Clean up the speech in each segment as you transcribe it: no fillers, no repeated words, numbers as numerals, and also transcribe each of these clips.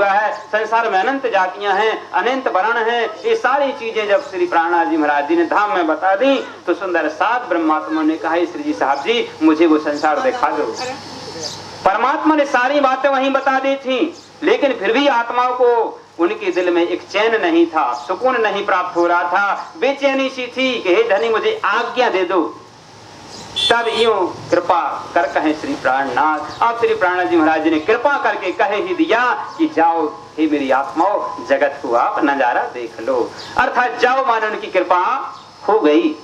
है, संसार में अनंत जातियां हैं, अनंत वर्ण हैं। ये सारी चीजें जब श्री प्राणनाथ जी महाराज जी ने धाम में बता दी तो सुंदर सात ब्रह्मात्मा ने कहा श्री जी साहब जी मुझे वो संसार दिखा दो। परमात्मा ने सारी बातें वहीं बता दी थी, लेकिन फिर भी आत्माओं को उनके दिल में एक चैन नहीं था, सुकून नहीं प्राप्त हो रहा था, बेचैनी सी थी कि हे धनी मुझे आज्ञा दे दो। तब यूं कृपा कर कहे श्री प्राणनाथ, अब श्री प्राणनाथ जी महाराज जी ने कृपा करके कहे ही दिया कि जाओ हे मेरी आत्माओं जगत को आप नजारा देख लो, अर्थात जाओ मानो उनकी कृपा हो गई।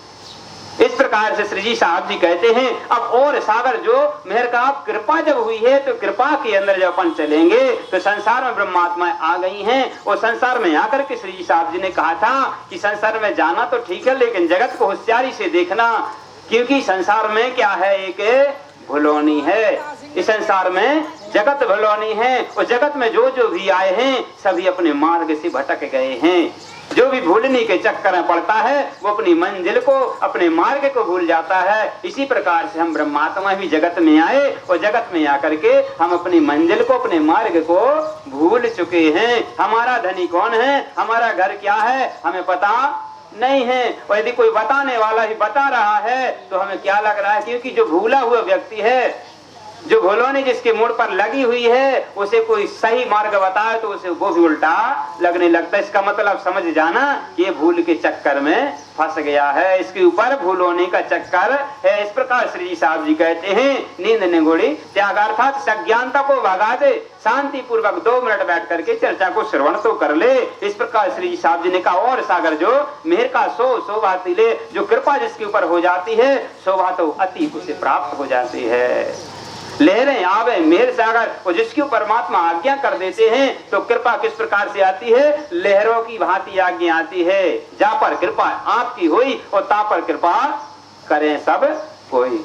इस प्रकार से श्री जी साहब जी कहते हैं अब और सागर जो मेहर का आप कृपा जब हुई है तो कृपा के अंदर जब अपन चलेंगे तो संसार में ब्रह्मात्माएं आ गई हैं और संसार में आकर के श्री जी साहब जी ने कहा था कि संसार में जाना तो ठीक है लेकिन जगत को होशियारी से देखना, क्योंकि संसार में क्या है एक भुलौनी है। इस संसार में जगत भुलौनी है और जगत में जो जो भी आए हैं सभी अपने मार्ग से भटक गए हैं। जो भी भूलने के चक्कर में पड़ता है वो अपनी मंजिल को अपने मार्ग को भूल जाता है। इसी प्रकार से हम ब्रह्मात्मा भी जगत में आए और जगत में आकर के हम अपनी मंजिल को अपने मार्ग को भूल चुके हैं। हमारा धनी कौन है, हमारा घर क्या है, हमें पता नहीं है। और यदि कोई बताने वाला ही बता रहा है तो हमें क्या लग रहा है, क्योंकि जो भूला हुआ व्यक्ति है, जो भुलौनी जिसके मुड़ पर लगी हुई है, उसे कोई सही मार्ग बताए तो उसे वो भी उल्टा लगने लगता है। इसका मतलब समझ जाना ये भूल के चक्कर में फंस गया है, इसके ऊपर भूलौनी का चक्कर है। इस प्रकार श्री जी साहब जी कहते हैं नींद निगोड़ी त्याग अर्थात सज्ञानता को भगा दे, शांति पूर्वक 2 मिनट बैठ करके चर्चा को श्रवण तो कर ले। इस प्रकार श्री जी साहब जी ने कहा और सागर जो मेहर का शोभा ले, जो कृपा जिसके ऊपर हो जाती है शोभा तो अति उसे प्राप्त हो जाती है। लहरें आवे मेहर सागर और जिसकी परमात्मा आज्ञा कर देते हैं तो कृपा किस प्रकार से आती है, लहरों की भांति आज्ञा आती है। जा पर कृपा आपकी हुई और ता पर कृपा करें सब कोई।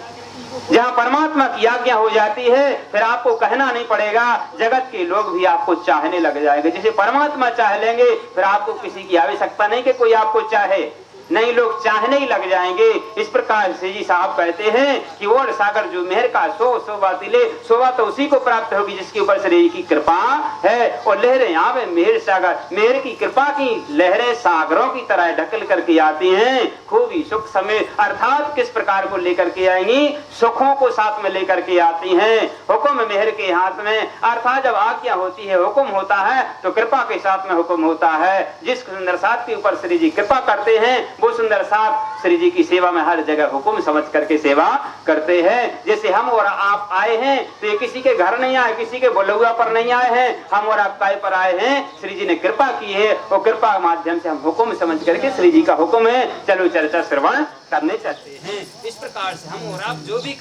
जहाँ परमात्मा की आज्ञा हो जाती है फिर आपको कहना नहीं पड़ेगा, जगत के लोग भी आपको चाहने लग जाएंगे। जिसे परमात्मा चाह लेंगे फिर आपको किसी की आवश्यकता नहीं कि कोई आपको चाहे, नहीं लोग चाहने ही लग जाएंगे। इस प्रकार से जी साहब कहते हैं कि और सागर जो मेहर का शोभा तिले, शोभा तो उसी को प्राप्त होगी जिसके ऊपर श्री की कृपा है। और लहरें आवे मेहर सागर, मेहर की कृपा की लहरें सागरों की तरह ढकल करके आती हैं। खूबी सुख समय अर्थात किस प्रकार को लेकर के आएंगी, सुखों को साथ में लेकर के आती हैं। हुक्म मेहर के हाथ में अर्थात जब आज्ञा होती है हुक्म होता है तो कृपा के साथ में हुक्म होता है। जिस सुंदर साथ के ऊपर श्री जी कृपा करते हैं वो सुंदर साथ श्री जी की सेवा में हर जगह हुक्म समझ करके सेवा करते हैं। जैसे हम और आप आए हैं तो ये किसी के घर नहीं आए, किसी के बुलौआ पर नहीं आए हैं, हम और आप काय पर आए हैं, श्री जी ने कृपा की है और कृपा के माध्यम से हम हुक्म समझ करके श्री जी का हुक्म है चलो चर्चा श्रवण करने चाहते हैं। इस प्रकार से हम और आप जो भी